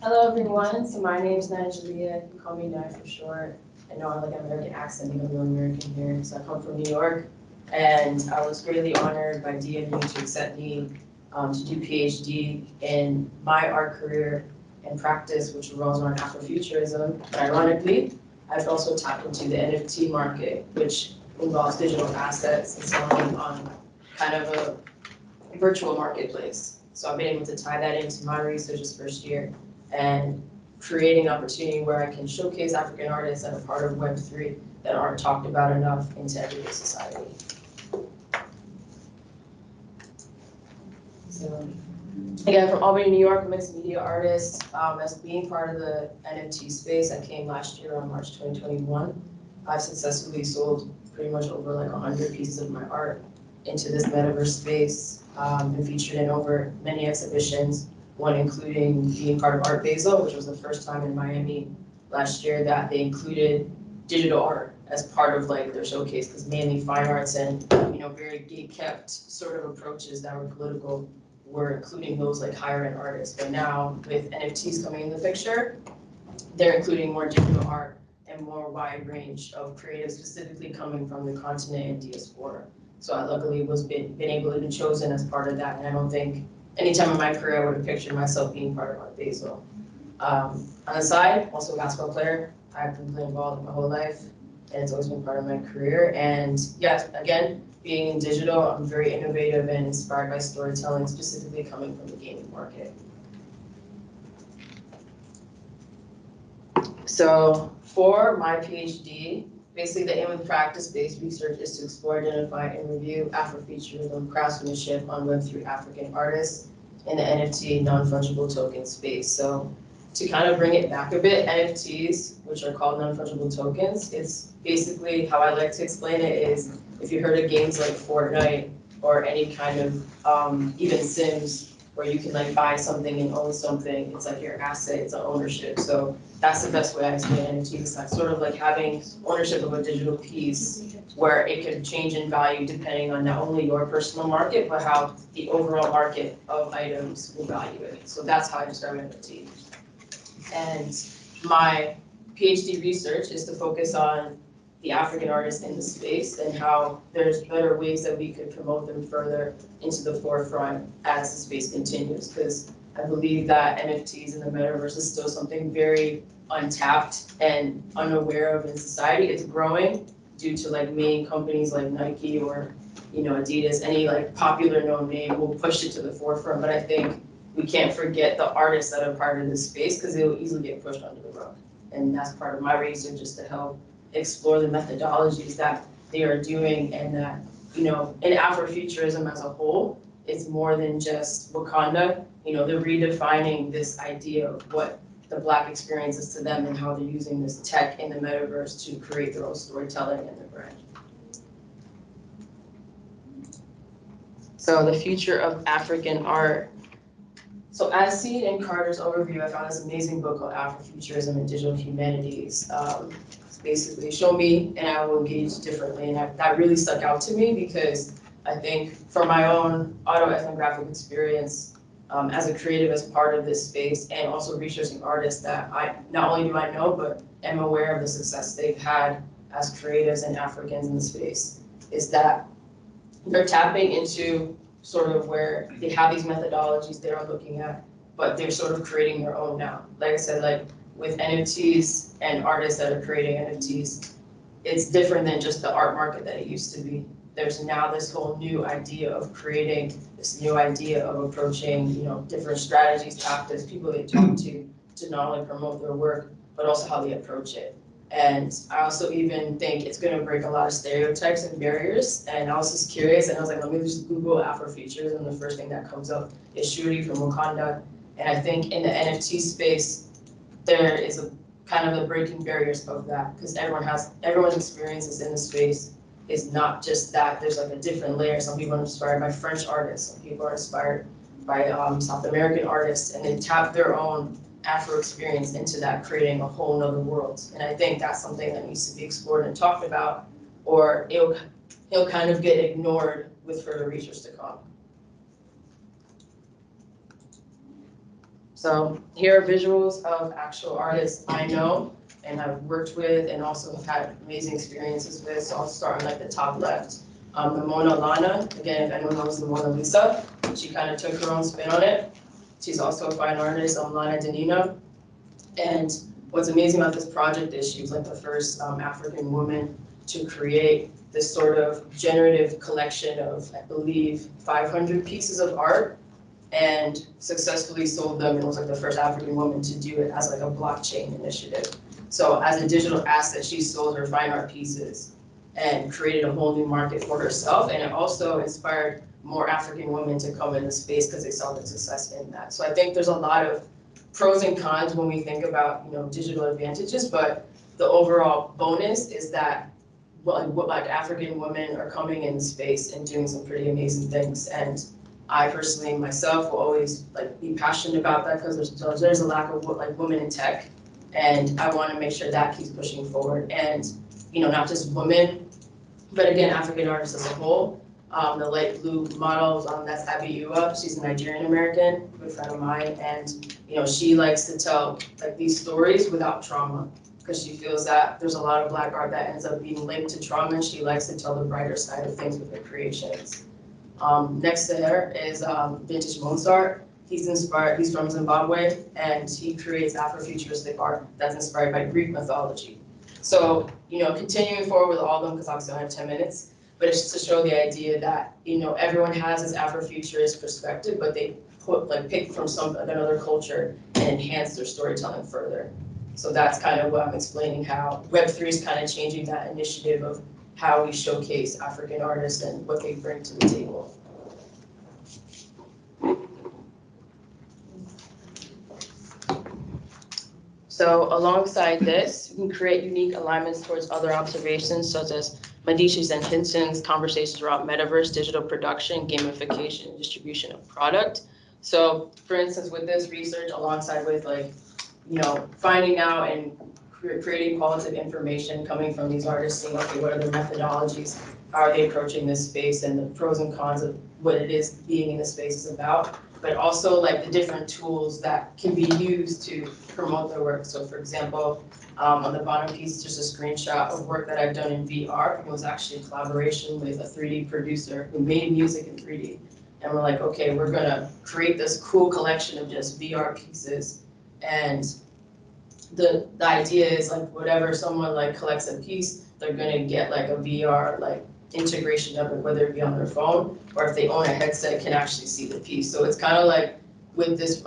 Hello everyone, so my name is Nygilia, you can call me Ny for short. I know I have like an American accent because I'm American here, so I come from New York. And I was greatly honored by DMU to accept me to do PhD in my art career and practice, which revolves around Afrofuturism. But ironically, I've also tapped into the NFT market, which involves digital assets and selling on kind of a virtual marketplace. So I've been able to tie that into my research this first year and creating an opportunity where I can showcase African artists that are part of Web3 that aren't talked about enough into everyday society. So, again, from Albany, New York, a mixed media artist. As being part of the NFT space, I came last year on March 2021. I've successfully sold pretty much over like 100 pieces of my art into this metaverse space, and featured in over many exhibitions, one including being part of Art Basel, which was the first time in Miami last year that they included digital art as part of like their showcase, because mainly fine arts and very gate-kept sort of approaches that were political were including those like higher-end artists. But now with NFTs coming in the picture, they're including more digital art and more wide range of creatives specifically coming from the continent and diaspora. So I luckily was been able to be chosen as part of that, and I don't think any time in my career I would have pictured myself being part of Art Basel. On the side, also a basketball player. I've been playing ball my whole life, and it's always been part of my career. And yeah, again, being in digital, I'm very innovative and inspired by storytelling, specifically coming from the gaming market. So for my PhD, basically the aim of the practice-based research is to explore, identify, and review Afrofuturism craftsmanship on Web3 African artists in the NFT non-fungible token space. So to kind of bring it back a bit, NFTs, which are called non-fungible tokens, it's basically how I like to explain it is if you heard of games like Fortnite or any kind of even Sims, where you can like buy something and own something, it's like your asset, it's an ownership. So that's the best way I explain NFTs. It's like sort of like having ownership of a digital piece where it could change in value depending on not only your personal market, but how the overall market of items will value it. So that's how I describe NFT. And my PhD research is to focus on the African artists in the space and how there's better ways that we could promote them further into the forefront as the space continues. Because I believe that NFTs in the metaverse is still something very untapped and unaware of in society. It's growing due to like main companies like Nike or Adidas, any like popular known name will push it to the forefront. But I think we can't forget the artists that are part of this space because they will easily get pushed under the rug. And that's part of my research, is to help explore the methodologies that they are doing, and that, in Afrofuturism as a whole, it's more than just Wakanda. They're redefining this idea of what the Black experience is to them and how they're using this tech in the metaverse to create their own storytelling and their brand. So the future of African art. So as seen in Carter's overview, I found this amazing book called Afrofuturism and Digital Humanities. It's basically show me and I will engage differently. And that really stuck out to me because I think from my own autoethnographic experience as a creative, as part of this space, and also researching artists that not only do I know, but am aware of the success they've had as creatives and Africans in the space, is that they're tapping into sort of where they have these methodologies they are looking at, but they're sort of creating their own now. Like I said, like with NFTs and artists that are creating NFTs, it's different than just the art market that it used to be. There's now this whole new idea of creating, this new idea of approaching, different strategies, tactics, people they talk to not only promote their work, but also how they approach it. And I also even think it's going to break a lot of stereotypes and barriers. And I was just curious, and I was like, let me just Google Afrofuturism, and the first thing that comes up is Shuri from Wakanda. And I think in the NFT space, there is a kind of the breaking barriers of that, because everyone's experiences in the space is not just that. There's like a different layer. Some people are inspired by French artists, some people are inspired by South American artists, and they tap their own Afro experience into that, creating a whole nother world. And I think that's something that needs to be explored and talked about, or it'll kind of get ignored with further research to come. So here are visuals of actual artists I know and I've worked with and also have had amazing experiences with. So I'll start on like the top left. The Mona Lana, again, if anyone knows the Mona Lisa, she kind of took her own spin on it. She's also a fine artist, Lana Danina. And what's amazing about this project is she was like the first African woman to create this sort of generative collection of, I believe, 500 pieces of art and successfully sold them and was like the first African woman to do it as like a blockchain initiative. So as a digital asset, she sold her fine art pieces and created a whole new market for herself. And it also inspired more African women to come in the space because they saw the success in that. So I think there's a lot of pros and cons when we think about, digital advantages, but the overall bonus is that like African women are coming in the space and doing some pretty amazing things. And I personally myself will always like be passionate about that because there's a lack of like women in tech, and I want to make sure that keeps pushing forward. And not just women, but again African artists as a whole. The light blue model, that's Abiyua. She's a Nigerian American, good friend of mine, and she likes to tell like these stories without trauma because she feels that there's a lot of Black art that ends up being linked to trauma, and she likes to tell the brighter side of things with her creations. Next to her is Vintage Mozart. He's from Zimbabwe, and he creates Afrofuturistic art that's inspired by Greek mythology. So, continuing forward with all of them, because obviously I have 10 minutes, but it's just to show the idea that, everyone has this Afrofuturist perspective, but they pick from another culture and enhance their storytelling further. So that's kind of what I'm explaining, how Web3 is kind of changing that initiative of how we showcase African artists and what they bring to the table. So alongside this, we can create unique alignments towards other observations, such as Medici's and Hinson's conversations around metaverse, digital production, gamification, and distribution of product. So for instance, with this research, alongside with finding out and creating qualitative information coming from these artists, seeing, okay, what are their methodologies, how are they approaching this space, and the pros and cons of what it is being in the space is about, but also like the different tools that can be used to promote their work. So for example, on the bottom piece, just a screenshot of work that I've done in VR. It was actually a collaboration with a 3D producer who made music in 3D. And we're like, okay, we're gonna create this cool collection of just VR pieces. And the idea is like whatever someone like collects a piece, they're gonna get like a VR like integration of it, whether it be on their phone or if they own a headset, can actually see the piece. So it's kind of like with this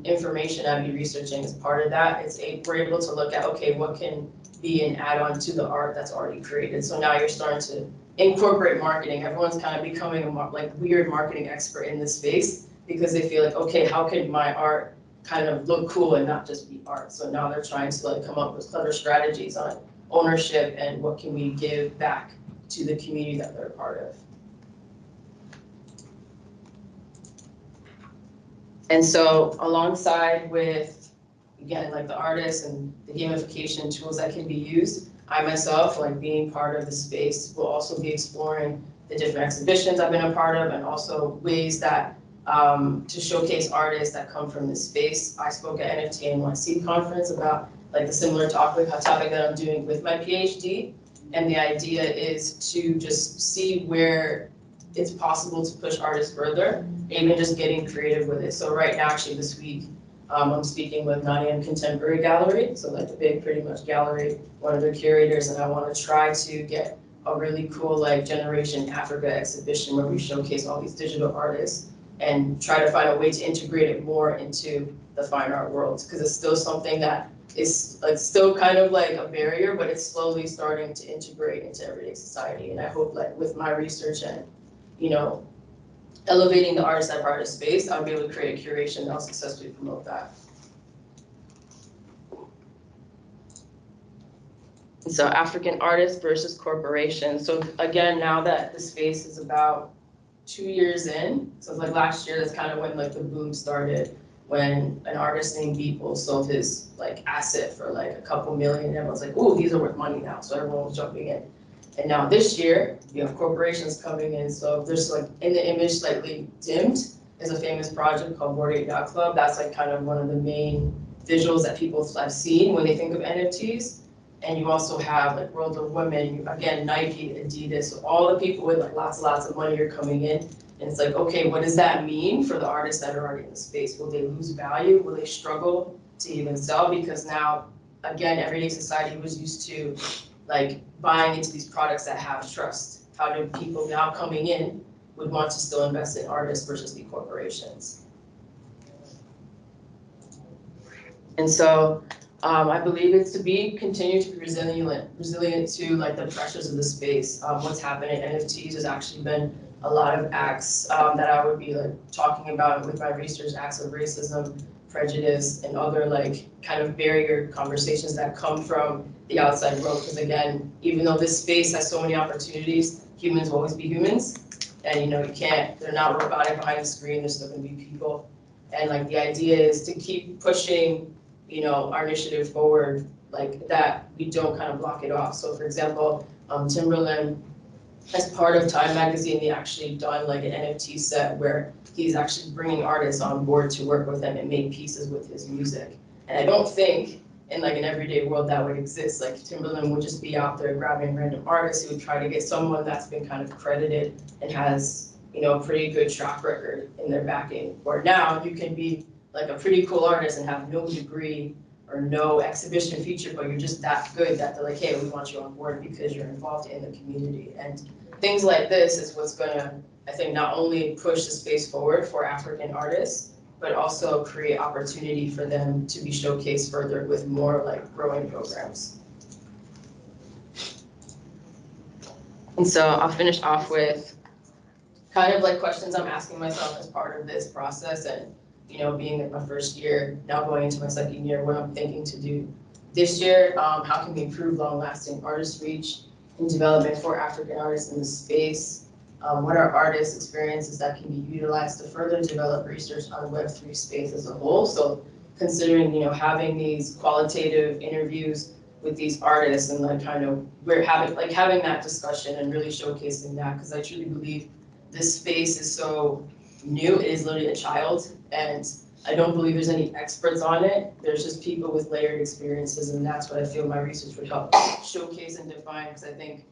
information I'd be researching as part of that, we're able to look at, okay, what can be an add-on to the art that's already created. So now you're starting to incorporate marketing. Everyone's kind of becoming a weird marketing expert in this space because they feel like, okay, how can my art kind of look cool and not just be art? So now they're trying to like come up with clever strategies on ownership and what can we give back to the community that they're a part of. And so alongside with, again, like the artists and the gamification tools that can be used, I myself, like being part of the space, will also be exploring the different exhibitions I've been a part of and also ways that to showcase artists that come from this space. I spoke at NFT NYC conference about like the similar topic that I'm doing with my PhD. And the idea is to just see where it's possible to push artists further, even just getting creative with it. So right now, actually this week, I'm speaking with Nanyang Contemporary Gallery, so like the big pretty much gallery, one of their curators, and I want to try to get a really cool like Generation Africa exhibition where we showcase all these digital artists and try to find a way to integrate it more into the fine art world, because it's still something that is like still kind of like a barrier, but it's slowly starting to integrate into everyday society. And I hope like with my research and elevating the artists that are part of space, I'll be able to create a curation that'll successfully promote that. So African artists versus corporations. So again, now that the space is about 2 years in, so it's like last year, that's kind of when like the boom started, when an artist named Beeple sold his like asset for like a couple million, and everyone's like, oh, these are worth money now. So everyone was jumping in. And now this year, you have corporations coming in, so there's like in the image slightly dimmed, is a famous project called Bored Ape Yacht Club. That's like kind of one of the main visuals that people have seen when they think of NFTs. And you also have like World of Women, again, Nike, Adidas, so all the people with like lots and lots of money are coming in. And it's like, okay, what does that mean for the artists that are already in the space? Will they lose value? Will they struggle to even sell? Because now, again, everyday society was used to like buying into these products that have trust. How do people now coming in would want to still invest in artists versus the corporations? And so I believe it's to continue to be resilient to like the pressures of the space. What's happened in NFTs has actually been a lot of acts that I would be like talking about with my research, acts of racism, prejudice, and other like kind of barrier conversations that come from the outside world. Because again, even though this space has so many opportunities, humans will always be humans. And you know, they're not robotic behind the screen, there's still gonna be people. And like the idea is to keep pushing, you know, our initiative forward, like that we don't kind of block it off. So for example, Timberland, as part of Time Magazine, they actually done like an NFT set where he's actually bringing artists on board to work with him and make pieces with his music. And I don't think in like an everyday world that would exist. Like Timberland would just be out there grabbing random artists. He would try to get someone that's been kind of credited and has, you know, a pretty good track record in their backing. Or now you can be like a pretty cool artist and have no degree or no exhibition feature, but you're just that good that they're like, hey, we want you on board because you're involved in the community. And things like this is what's gonna, I think, not only push the space forward for African artists, but also create opportunity for them to be showcased further with more like growing programs. And so I'll finish off with kind of like questions I'm asking myself as part of this process, and you know, being in my first year, now going into my second year, what I'm thinking to do this year, how can we improve long-lasting artist reach and development for African artists in the space? What are artist experiences that can be utilized to further develop research on Web3 space as a whole? So considering, you know, having these qualitative interviews with these artists and like kind of having that discussion and really showcasing that, because I truly believe this space is so new. It is literally a child, and I don't believe there's any experts on it. There's just people with layered experiences, and that's what I feel my research would help showcase and define, because I think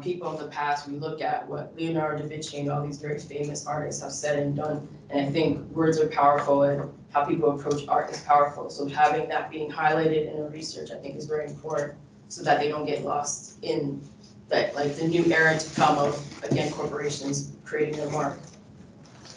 people in the past, we look at what Leonardo da Vinci and all these very famous artists have said and done, and I think words are powerful and how people approach art is powerful. So having that being highlighted in a research, I think is very important, so that they don't get lost in that, like the new era to come of, again, corporations creating their mark.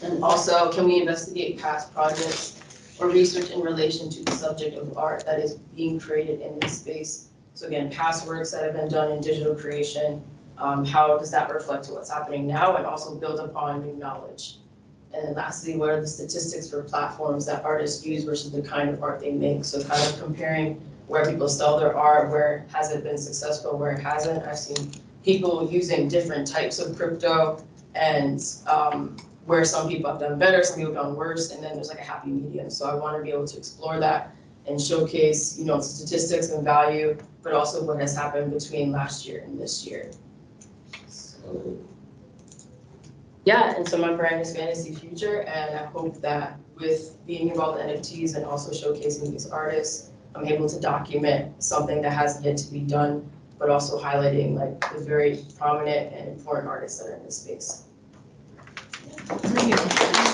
And also, can we investigate past projects or research in relation to the subject of art that is being created in this space? So again, past works that have been done in digital creation, how does that reflect to what's happening now, and also build upon new knowledge? And then lastly, what are the statistics for platforms that artists use versus the kind of art they make? So kind of comparing where people sell their art, where has it been successful, where it hasn't. I've seen people using different types of crypto, and where some people have done better, some people have done worse, and then there's like a happy medium. So I want to be able to explore that and showcase, you know, statistics and value, but also what has happened between last year and this year. So, yeah, and so my brand is Fantasy Future, and I hope that with being involved in NFTs and also showcasing these artists, I'm able to document something that has yet to be done, but also highlighting like the very prominent and important artists that are in this space. Thank you.